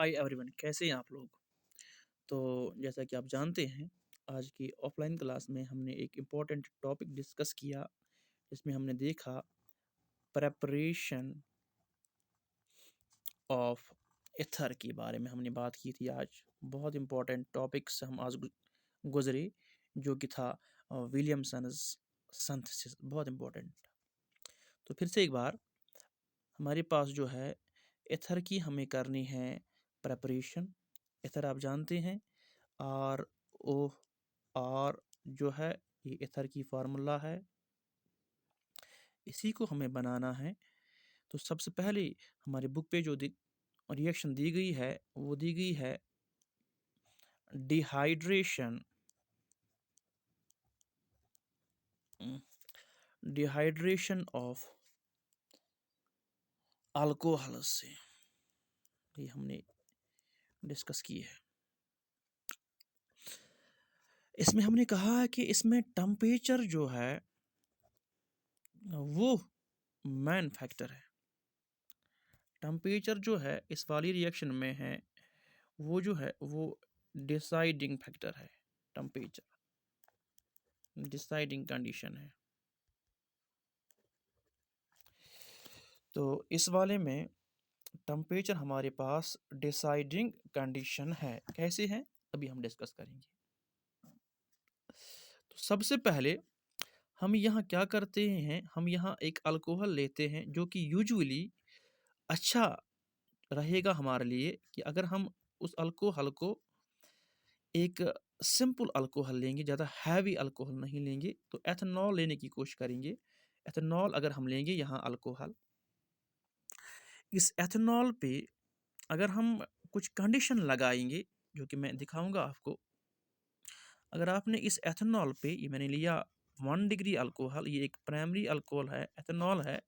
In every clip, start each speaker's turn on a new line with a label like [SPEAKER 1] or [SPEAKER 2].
[SPEAKER 1] Hi everyone, कैसे हैं आप लोग? तो जैसा कि आप जानते हैं, आज की ऑफ़लाइन क्लास में हमने एक इम्पोर्टेंट टॉपिक डिस्कस किया, जिसमें हमने देखा प्रिपरेशन ऑफ ईथर के बारे में हमने बात की थी आज। बहुत इम्पोर्टेंट टॉपिक से हम आज गुज़रे, जो कि था विलियमसन्स सिंथेसिस, बहुत इम्पोर्टेंट। तो फिर से एक बार हमारे पास जो है ईथर की हमें करनी है प्रिपरेशन। ईथर आप जानते हैं, आर ओ आर जो है ये ईथर की फार्मूला है, इसी को हमें बनाना है। तो सबसे पहले हमारी बुक पे जो रिएक्शन दी गई है वो दी गई है डिहाइड्रेशन डिहाइड्रेशन ऑफ अल्कोहल से, ये हमने डिस्कस की है। इसमें हमने कहा है कि इसमें टेम्परेचर जो है वो मेन फैक्टर है। टेम्परेचर जो है इस वाली रिएक्शन में है, वो जो है वो डिसाइडिंग फैक्टर है। टेम्परेचर डिसाइडिंग कंडीशन है। तो इस वाले में टेम्परेचर हमारे पास डिसाइडिंग कंडीशन है। कैसे है अभी हम डिस्कस करेंगे। तो सबसे पहले हम यहाँ क्या करते हैं, हम यहाँ एक अल्कोहल लेते हैं जो कि यूजुअली अच्छा रहेगा हमारे लिए, कि अगर हम उस अल्कोहल को एक सिंपल अल्कोहल लेंगे, ज़्यादा हैवी अल्कोहल नहीं लेंगे, तो एथेनॉल लेने की कोशिश करेंगे। एथेनॉल अगर हम लेंगे यहाँ अल्कोहल, इस एथेनॉल पे अगर हम कुछ कंडीशन लगाएंगे, जो कि मैं दिखाऊंगा आपको। अगर आपने इस एथेनॉल पे, ये मैंने लिया 1 डिग्री अल्कोहल, ये एक प्राइमरी अल्कोहल है, एथेनॉल है,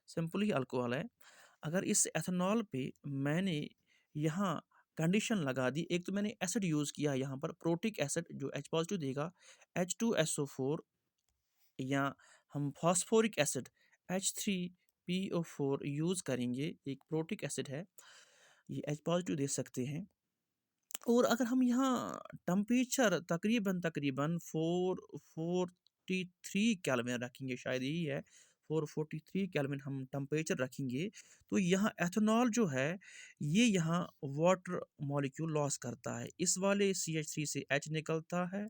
[SPEAKER 1] सिंपल ही अल्कोहल है। अगर इस एथेनॉल पे मैंने यहाँ कंडीशन लगा दी, एक तो मैंने एसिड यूज़ किया यहाँ पर प्रोटिक एसिड जो H पॉजिटिव देगा, H2SO4, या हम फास्फोरिक एसिड H3PO4 यूज़ करेंगे, एक प्रोटिक एसिड है, ये H पॉजिटिव दे सकते हैं। और अगर हम यहाँ टेम्परेचर तकरीबन तकरीबन 443 केल्विन रखेंगे, शायद यही है, 443 केल्विन हम टेम्परेचर रखेंगे, तो यहाँ एथेनॉल जो है ये यहाँ वाटर मॉलिक्यूल लॉस करता है। इस वाले CH3 से H निकलता है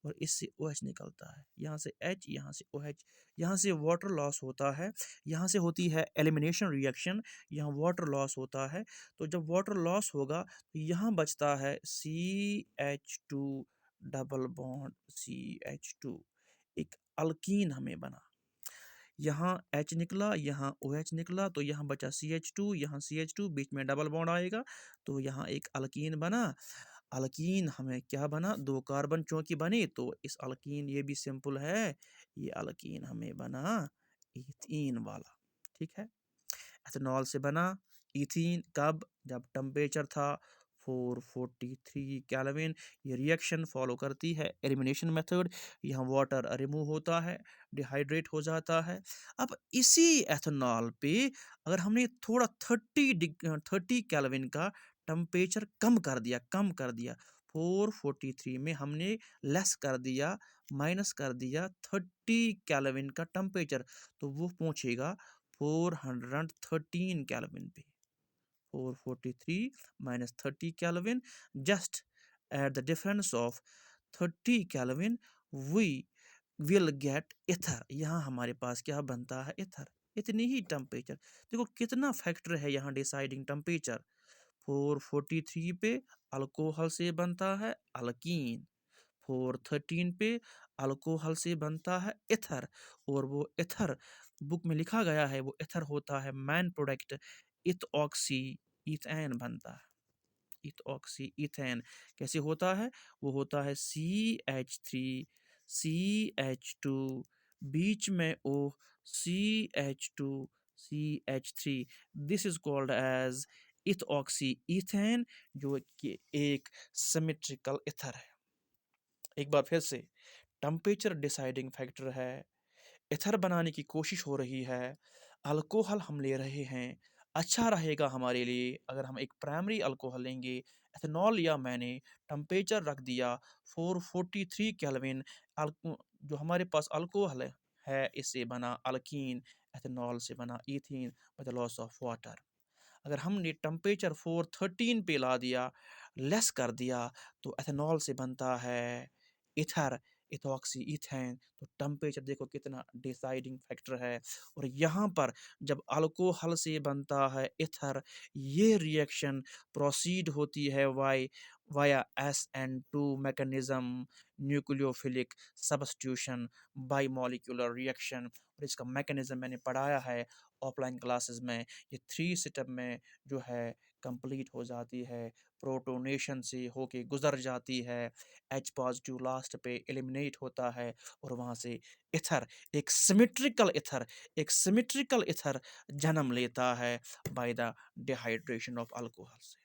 [SPEAKER 1] और इससे OH निकलता है, यहाँ से H, यहाँ से OH, यहाँ से वाटर लॉस होता है, यहाँ से होती है एलिमिनेशन रिएक्शन, यहाँ वाटर लॉस होता है। तो जब वाटर लॉस होगा तो यहाँ बचता है CH2 डबल बॉन्ड CH2, एक अल्कीन हमें बना। यहाँ H निकला, यहाँ OH निकला, तो यहाँ बचा CH2, यहाँ CH2, बीच में डबल बॉन्ड आएगा, तो यहाँ एक अल्कीन बना। अल्कीन हमें क्या बना, 2 कार्बन चूँकि बने, तो इस अल्कीन, ये भी सिंपल है, ये अल्कीन हमें बना ईथीन वाला। ठीक है, एथेनॉल से बना ईथीन, कब, जब टेम्परेचर था 443 केल्विन। ये रिएक्शन फॉलो करती है एलिमिनेशन मेथड, यहाँ वाटर रिमूव होता है, डिहाइड्रेट हो जाता है। अब इसी एथेनॉल पे अगर हमने थोड़ा 30 केल्विन का टेम्परेचर कम कर दिया 443 में हमने लेस कर दिया, माइनस कर दिया 30 केल्विन का टेम्परेचर, तो वो पहुंचेगा 413 केल्विन पे। 443 minus 30 Kelvin, just at the difference of 30 Kelvin we will get ether। यहाँ हमारे पास क्या बनता है, ईथर। इतनी ही टेम्परेचर, देखो कितना फैक्टर है यहाँ डिसाइडिंग टेम्परेचर। 443 पे अल्कोहल से बनता है अल्कीन, 413 पे अल्कोहल से बनता है ईथर, और वो ईथर बुक में लिखा गया है, वो ईथर होता है मैन प्रोडक्ट, इथऑक्सी ईथेन बनता है। इथऑक्सी ईथेन कैसे होता है, वो होता है CH3 CH2, बीच में O, CH2 CH3, this is called as ethoxy ethane, जो कि एक सिमेट्रिकल ईथर है। एक बार फिर से, टेम्परेचर डिसाइडिंग फैक्टर है, ईथर बनाने की कोशिश हो रही है, अल्कोहल हम ले रहे हैं, अच्छा रहेगा हमारे लिए अगर हम एक प्राइमरी अल्कोहल लेंगे, एथेनॉल लिया मैंने, टेम्परेचर रख दिया 443 केल्विन, अल्को जो हमारे पास अल्कोहल है इससे बना अल्कीन, एथेनॉल से बना ethene with the loss of water. अगर हमने टेम्परेचर 413 पे ला दिया, लेस कर दिया, तो एथेनॉल से बनता है ईथर, इथॉक्सी ईथेन। तो टेम्परेचर देखो कितना डिसाइडिंग फैक्टर है। और यहाँ पर जब अल्कोहल से बनता है ईथर, ये रिएक्शन प्रोसीड होती है via SN2 mechanism, nucleophilic substitution, by molecular reaction. और इसका मैकेनिज्म मैंने पढ़ाया है ऑफलाइन क्लासेस में। ये 3 स्टेप में जो है कंप्लीट हो जाती है, प्रोटोनेशन से होके गुजर जाती है, H पॉजिटिव लास्ट पे एलिमिनेट होता है और वहाँ से ईथर, एक सिमेट्रिकल ईथर जन्म लेता है by the dehydration of alcohol से।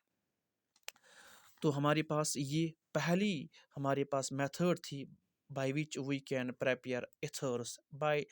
[SPEAKER 1] तो हमारे पास ये पहली हमारे पास मेथड थी by which we can prepare ethers. By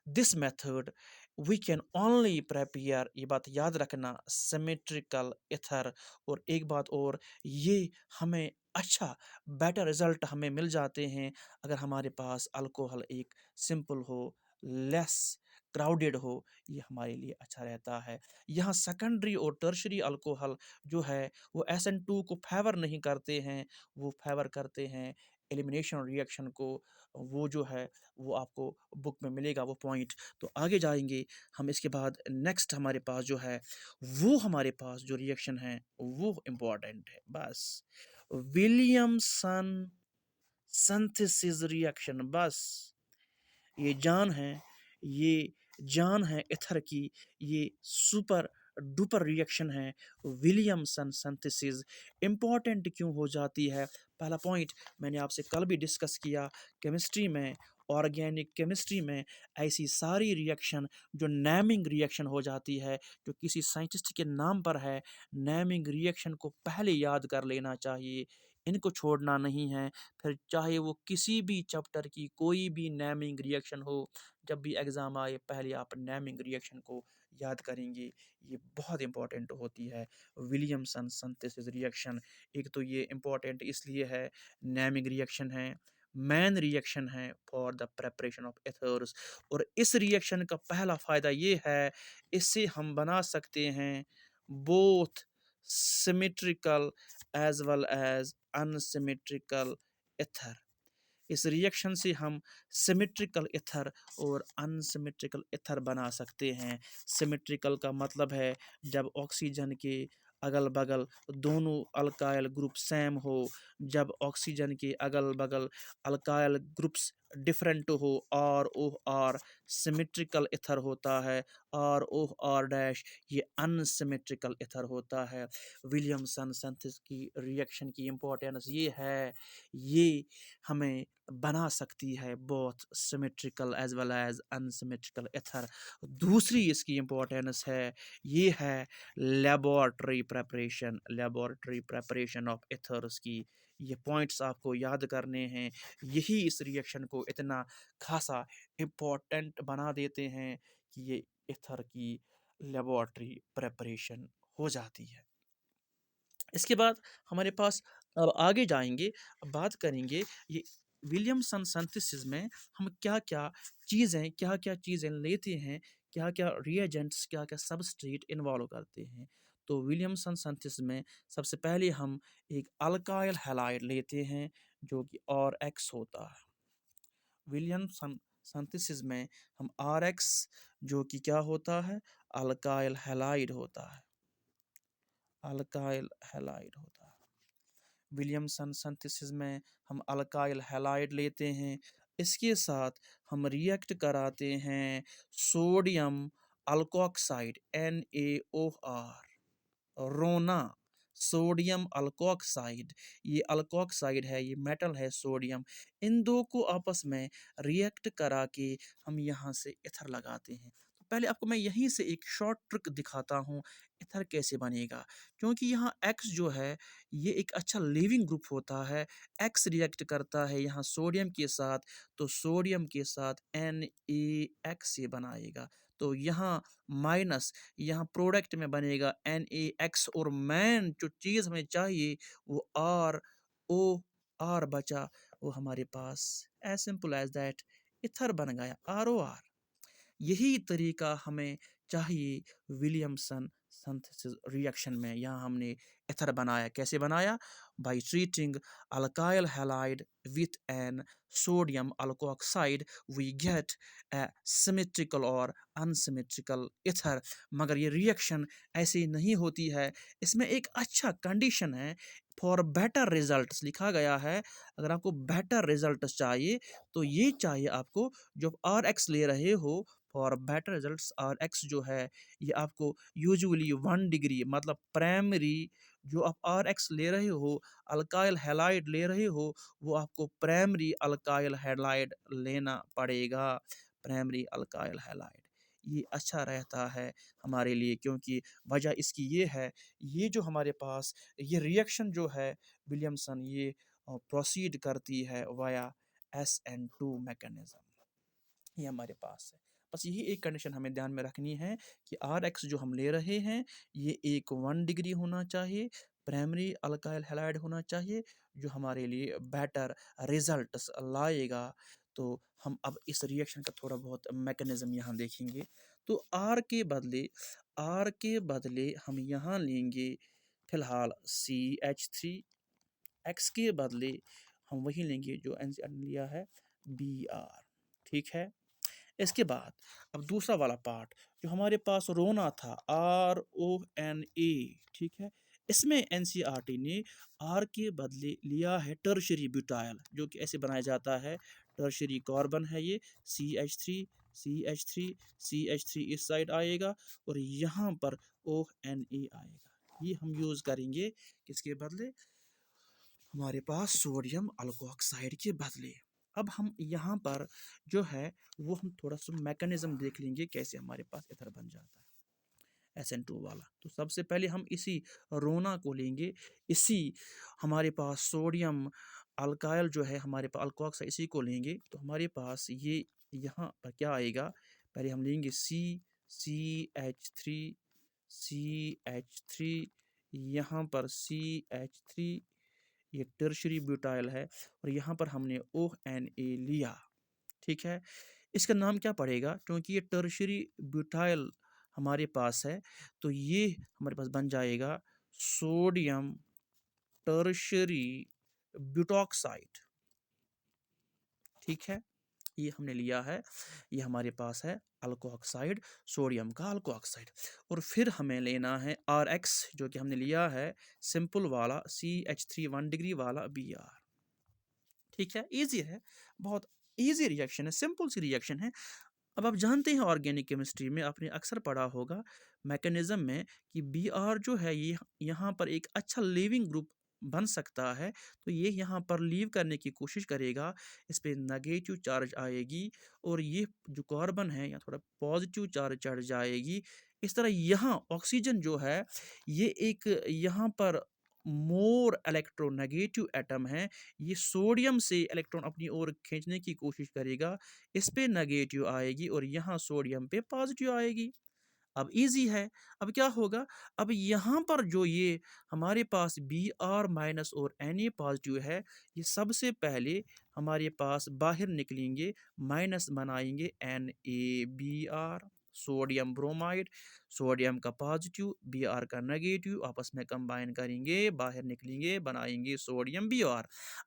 [SPEAKER 1] this method we can only prepare, ये बात याद रखना, symmetrical ether। और एक बात और, ये हमें अच्छा बेटर रिजल्ट हमें मिल जाते हैं अगर हमारे पास अल्कोहल एक सिंपल हो, लेस क्राउडेड हो, ये हमारे लिए अच्छा रहता है। यहाँ सेकेंडरी और टर्शरी अल्कोहल जो है वो SN2 को फेवर नहीं करते हैं, वो फेवर करते हैं एलिमिनेशन रिएक्शन को। वो जो है वो आपको बुक में मिलेगा वो पॉइंट। तो आगे जाएंगे हम, इसके बाद नेक्स्ट हमारे पास जो है वो हमारे पास जो रिएक्शन है वो इम्पोर्टेंट है बस, विलियमसन सिंथेसिस रिएक्शन। बस ये जान है, ये जान है ईथर की, ये सुपर डुपर रिएक्शन है। विलियमसन सिंथेसिस इम्पॉर्टेंट क्यों हो जाती है? पहला पॉइंट मैंने आपसे कल भी डिस्कस किया, केमिस्ट्री में, ऑर्गेनिक केमिस्ट्री में ऐसी सारी रिएक्शन जो नेमिंग रिएक्शन हो जाती है, जो किसी साइंटिस्ट के नाम पर है, नेमिंग रिएक्शन को पहले याद कर लेना चाहिए, इनको छोड़ना नहीं है। फिर चाहे वो किसी भी चैप्टर की कोई भी नेमिंग रिएक्शन हो, जब भी एग्ज़ाम आए पहले आप नेमिंग रिएक्शन को याद करेंगे, ये बहुत इंपॉर्टेंट होती है। विलियमसन सिंथेसिस रिएक्शन, एक तो ये इंपॉर्टेंट इसलिए है, नेमिंग रिएक्शन है, मेन रिएक्शन है फॉर द प्रेपरेशन ऑफ एथर्स। और इस रिएक्शन का पहला फ़ायदा ये है, इससे हम बना सकते हैं both symmetrical as well as unsymmetrical ether. इस रिएक्शन से हम सिमेट्रिकल ईथर और अनसिमेट्रिकल ईथर बना सकते हैं। सिमेट्रिकल का मतलब है जब ऑक्सीजन के अगल-बगल दोनों अल्काइल ग्रुप सेम हो, जब ऑक्सीजन के अगल-बगल अल्काइल ग्रुप्स डिफरेंट हो, ROR सिमेट्रिकल ईथर होता है, ROR डैश ये अनसिमेट्रिकल ईथर होता है। विलियमसन सिंथेसिस की रिएक्शन की इम्पोर्टेंस ये है, ये हमें बना सकती है both symmetrical as well as unsymmetrical ether. दूसरी इसकी इम्पोर्टेंस है, ये है लेबोरेटरी प्रेपरेशन ऑफ एथर्स की। ये पॉइंट्स आपको याद करने हैं, यही इस रिएक्शन को इतना खासा इम्पोर्टेंट बना देते हैं कि ये एथर की लेबोरेटरी प्रेपरेशन हो जाती है। इसके बाद हमारे पास अब आगे जाएँगे, बात करेंगे ये विलियमसन सिंथेसिस में हम क्या-क्या चीज़ें लेते हैं, क्या-क्या रिएजेंट्स, क्या-क्या सबस्ट्रेट इन्वॉल्व करते हैं। तो विलियमसन सिंथेसिस में सबसे पहले हम एक अल्काइल हैलाइड लेते हैं जो कि RX होता है। विलियमसन सिंथेसिस में हम RX जो कि क्या होता है? अल्काइल हैलाइड होता है, अल्काइल हैलाइड होता है। विलियमसन सिंथेसिस में हम अल्काइल हैलाइड लेते हैं, इसके साथ हम रिएक्ट कराते हैं सोडियम अल्कोक्साइड NaOR, रोना, सोडियम अल्कोक्साइड, ये अल्कोक्साइड है, ये मेटल है सोडियम। इन दो को आपस में रिएक्ट करा के हम यहाँ से ईथर लगाते हैं। तो पहले आपको मैं यहीं से एक शॉर्ट ट्रिक दिखाता हूँ, ईथर कैसे बनेगा। क्योंकि यहाँ X जो है ये एक अच्छा लीविंग ग्रुप होता है, X रिएक्ट करता है यहाँ सोडियम के साथ, तो सोडियम के साथ NaX ये बनाएगा। तो यहाँ माइनस, यहाँ प्रोडक्ट में बनेगा NaX, और मेन जो चीज़ हमें चाहिए वो ROR बचा, वो हमारे पास as simple as that ether बन गया ROR। यही तरीका हमें चाहिए विलियमसन सिंथेसिस रिएक्शन में। यहाँ हमने एथर बनाया, कैसे बनाया? By treating alkyl halide with an sodium alkoxide we get a symmetrical और अनसिमेट्रिकल एथर। मगर ये रिएक्शन ऐसी नहीं होती है, इसमें एक अच्छा कंडीशन है। फॉर बेटर रिजल्ट्स लिखा गया है, अगर आपको बेटर रिजल्ट्स चाहिए तो ये चाहिए आपको, जो आर एक्स ले रहे हो for better results, or X जो है ये आपको यूजुअली 1 डिग्री, मतलब प्राइमरी जो आप आर एक्स ले रहे हो, अल्काइल हैलाइड ले रहे हो, वो आपको प्राइमरी अल्काइल हैलाइड लेना पड़ेगा। प्राइमरी अल्काइल हैलाइड ये अच्छा रहता है हमारे लिए, क्योंकि वजह इसकी ये है, ये जो हमारे पास ये रिएक्शन जो है विलियमसन, ये प्रोसीड करती है वाया SN2 मैकेनिज्म, ये हमारे पास है। बस यही एक कंडीशन हमें ध्यान में रखनी है कि आर एक्स जो हम ले रहे हैं ये एक 1 डिग्री होना चाहिए, प्राइमरी अल्काइल हैलाइड होना चाहिए, जो हमारे लिए बेटर रिजल्ट्स लाएगा। तो हम अब इस रिएक्शन का थोड़ा बहुत मैकेनिज्म यहाँ देखेंगे। तो आर के बदले हम यहाँ लेंगे फिलहाल CH3, एक्स के बदले हम वही लेंगे जो एन ने लिया है Br। ठीक है, इसके बाद अब दूसरा वाला पार्ट जो हमारे पास रोना था RONA। ठीक है, इसमें NCERT ने R के बदले लिया है टर्शरी ब्यूटाइल, जो कि ऐसे बनाया जाता है। टर्शरी कार्बन है ये CH3, CH3, CH3 इस साइड आएगा और यहाँ पर ONA आएगा। ये हम यूज़ करेंगे किसके बदले? हमारे पास सोडियम अल्कोऑक्साइड के बदले। अब हम यहाँ पर जो है वो हम थोड़ा सा मैकेनिज्म देख लेंगे कैसे हमारे पास इथर बन जाता है SN2 वाला। तो सबसे पहले हम इसी रोना को लेंगे, इसी हमारे पास सोडियम अल्काइल जो है हमारे पास अल्कोऑक्साइड, इसी को लेंगे। तो हमारे पास ये यहाँ पर क्या आएगा? पहले हम लेंगे CH3, CH3, यहाँ पर CH3, ये टर्शरी ब्यूटाइल है, और यहाँ पर हमने ONA लिया। ठीक है, इसका नाम क्या पड़ेगा? क्योंकि ये टर्शरी ब्यूटाइल हमारे पास है, तो ये हमारे पास बन जाएगा सोडियम टर्शरी ब्यूटॉक्साइड। ठीक है, ये हमने लिया है, ये हमारे पास है अल्कोऑक्साइड, सोडियम का अल्कोऑक्साइड। और फिर हमें लेना है RX, जो कि हमने लिया है सिंपल वाला CH3 1 डिग्री वाला Br। ठीक है, ईजी है, बहुत ईजी रिएक्शन है, सिंपल सी रिएक्शन है। अब आप जानते हैं ऑर्गेनिक केमिस्ट्री में आपने अक्सर पढ़ा होगा मैकेनिज्म में कि Br जो है ये यहाँ पर एक अच्छा लिविंग ग्रुप बन सकता है, तो ये यहाँ पर लीव करने की कोशिश करेगा, इस पे नेगेटिव चार्ज आएगी, और ये जो कार्बन है यहाँ थोड़ा पॉजिटिव चार्ज चढ़ जाएगी। इस तरह यहाँ ऑक्सीजन जो है ये एक यहाँ पर मोर इलेक्ट्रोनेगेटिव एटम है, ये सोडियम से इलेक्ट्रॉन अपनी ओर खींचने की कोशिश करेगा, इस पे नेगेटिव आएगी और यहाँ सोडियम पे पॉजिटिव आएगी। अब इजी है, अब क्या होगा? अब यहाँ पर जो ये हमारे पास Br माइनस और Na पॉजिटिव है, ये सबसे पहले हमारे पास बाहर निकलेंगे, माइनस बनाएंगे NaBr, सोडियम ब्रोमाइड, सोडियम का पॉजिटिव Br का नेगेटिव आपस में कंबाइन करेंगे, बाहर निकलेंगे, बनाएंगे सोडियम Br।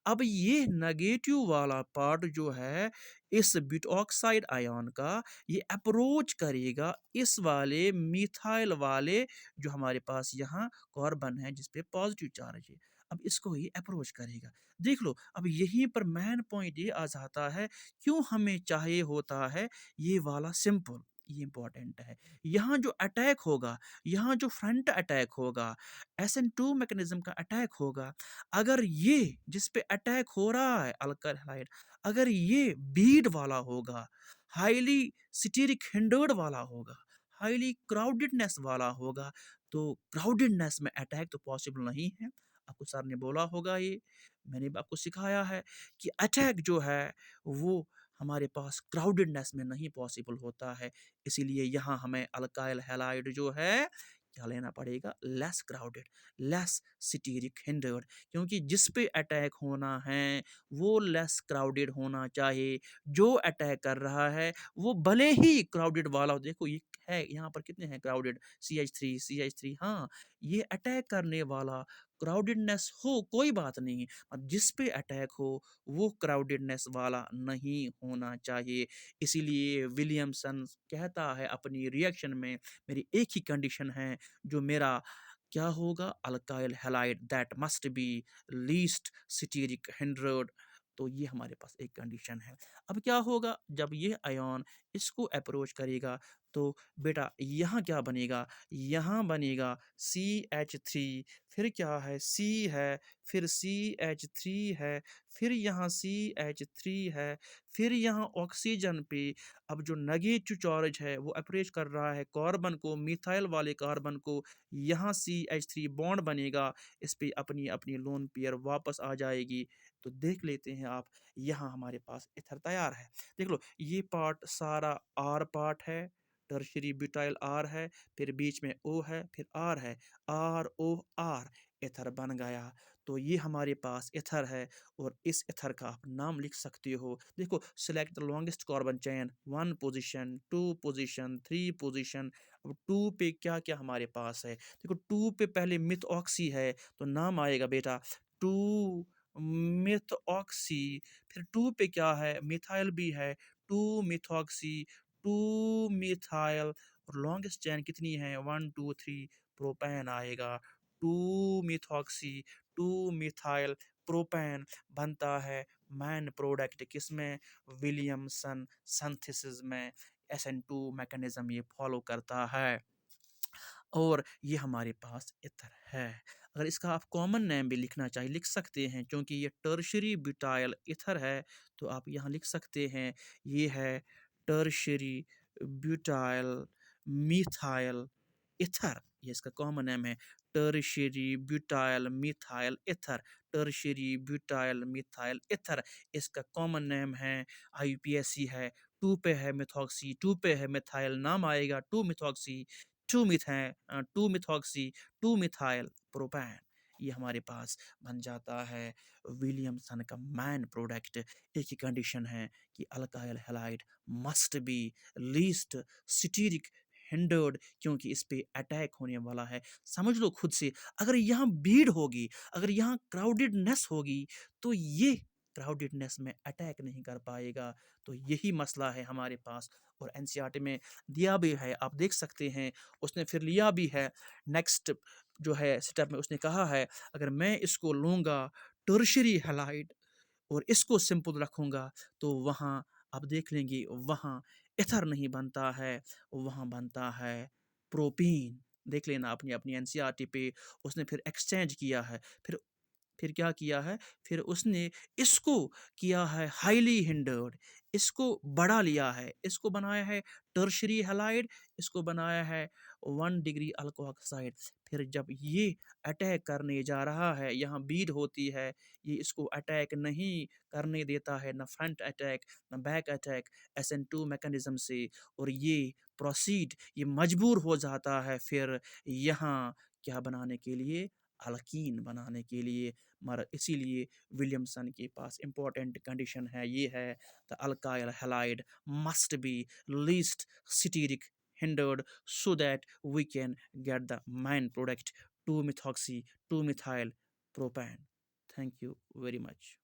[SPEAKER 1] अब ये नेगेटिव वाला पार्ट जो है इस ब्यूटॉक्साइड आयन का, ये अप्रोच करेगा इस वाले मिथाइल वाले जो हमारे पास यहाँ कार्बन है जिस पे पॉजिटिव चार्ज है। अब इसको ये अप्रोच करेगा। देख लो, अब यहीं पर मेन पॉइंट ये आ जाता है, क्यों हमें चाहिए होता है ये वाला सिंपल, ये इंपॉर्टेंट है। यहाँ जो अटैक होगा, यहाँ जो फ्रंट अटैक होगा, SN2 मैकेनिज्म का अटैक होगा, अगर ये जिस पे अटैक हो रहा है अल्काइल हैलाइड, अगर ये बीड वाला होगा, हाईली स्टीरिक हिंडर्ड वाला होगा, हाईली क्राउडेडनेस वाला होगा, तो क्राउडेडनेस में अटैक तो पॉसिबल नहीं है। आपको सर ने बोला होगा, ये मैंने भी आपको सिखाया है कि अटैक जो है वो हमारे पास क्राउडेडनेस में नहीं पॉसिबल होता है। इसीलिए यहाँ हमें अल्काइल हैलाइड जो है क्या लेना पड़ेगा, less crowded, less steric hindered, क्योंकि जिस पे अटैक होना है वो लेस क्राउडेड होना चाहिए। जो अटैक कर रहा है वो भले ही क्राउडेड वाला हो, देखो ये है यहाँ पर कितने हैं क्राउडेड, सी एच थ्री, हाँ, ये अटैक करने वाला क्राउडेडनेस हो कोई बात नहीं, अब जिस पे अटैक हो वो क्राउडेडनेस वाला नहीं होना चाहिए। इसीलिए विलियमसन कहता है अपनी रिएक्शन में, मेरी एक ही कंडीशन है जो मेरा क्या होगा, alkyl halide that must be least steric hindered. तो ये हमारे पास एक कंडीशन है। अब क्या होगा जब ये आयन इसको अप्रोच करेगा, तो बेटा यहाँ क्या बनेगा, यहाँ बनेगा CH3, फिर क्या है C है, फिर CH3 है, फिर यहाँ CH3 है, फिर यहाँ ऑक्सीजन पे अब जो नेगेटिव चार्ज है वो अप्रोच कर रहा है कार्बन को, मिथाइल वाले कार्बन को, यहाँ CH3 बॉन्ड बनेगा, इस पे अपनी अपनी लोन पेयर वापस आ जाएगी। तो देख लेते हैं आप, यहाँ हमारे पास ईथर तैयार है। देख लो ये पार्ट सारा आर पार्ट है, टर्शरी ब्यूटाइल आर है, फिर बीच में ओ है, फिर आर है, ROR, ईथर बन गया। तो ये हमारे पास ईथर है और इस ईथर का आप नाम लिख सकते हो। देखो select the longest carbon chain, 1 position, 2 position, 3 position. अब 2 पे क्या क्या हमारे पास है, देखो 2 पे पहले मिथ ऑक्सी है, तो नाम आएगा बेटा 2 मिथ ऑक्सी। फिर 2 पे क्या है, मिथाइल भी है, 2 मिथॉक्सी, 2 मिथाइल, और लॉन्गेस्ट चेन कितनी है, 1 2 3, प्रोपेन आएगा, 2 मिथॉक्सी, 2 मिथाइल प्रोपेन बनता है मैन प्रोडक्ट किसमें, विलियमसन सिंथेसिस में। SN2 मैकेनिज्म ये फॉलो करता है और ये हमारे पास ईथर है। अगर इसका आप कॉमन नेम भी लिखना चाहिए लिख सकते हैं, क्योंकि ये टर्शरी ब्यूटाइल ईथर है, तो आप यहाँ लिख सकते हैं ये है टर्शरी ब्यूटाइल मिथाइल ईथर, ये इसका कॉमन नेम है, tertiary butyl methyl ether, tertiary butyl methyl ether इसका कॉमन नेम है। IUPAC है, 2 पे है मिथॉक्सी, 2 पे है मिथाइल, नाम आएगा 2 methoxy, 2 methyl, 2 methoxy, 2 methyl propane. ये हमारे पास बन जाता है विलियमसन का मैन प्रोडक्ट। एक ही कंडीशन है कि alkyl halide must be least steric hindered, क्योंकि इस पे अटैक होने वाला है। समझ लो खुद से, अगर यहाँ भीड़ होगी, अगर यहाँ क्राउडेडनेस होगी, तो ये क्राउडेडनेस में अटैक नहीं कर पाएगा। तो यही मसला है हमारे पास, और एनसीईआरटी में दिया भी है, आप देख सकते हैं, उसने फिर लिया भी है। नेक्स्ट जो है स्टेप में उसने कहा है, अगर मैं इसको लूँगा टर्शरी हैलाइड और इसको सिंपल रखूँगा, तो वहाँ आप देख लेंगे वहाँ ईथर नहीं बनता है, वहाँ बनता है प्रोपीन। देख लेना अपनी अपनी एनसीईआरटी पे, उसने फिर एक्सचेंज किया है। फिर क्या किया है, फिर उसने इसको किया है हाईली हिंडर्ड, इसको बढ़ा लिया है, इसको बनाया है टर्शरी हैलाइड, इसको बनाया है 1 डिग्री अल्कोहल। फिर जब ये अटैक करने जा रहा है, यहाँ बीड होती है, ये इसको अटैक नहीं करने देता है, ना फ्रंट अटैक ना बैक अटैक, SN2 मैकेनिज्म से, और ये प्रोसीड, ये मजबूर हो जाता है फिर यहाँ क्या बनाने के लिए, अल्कीन बनाने के लिए। मगर इसीलिए विलियमसन के पास इंपॉर्टेंट कंडीशन है, ये है the alkyl halide must be least steric hindered so that we can get the main product 2 methoxy 2 methyl propane. Thank you very much.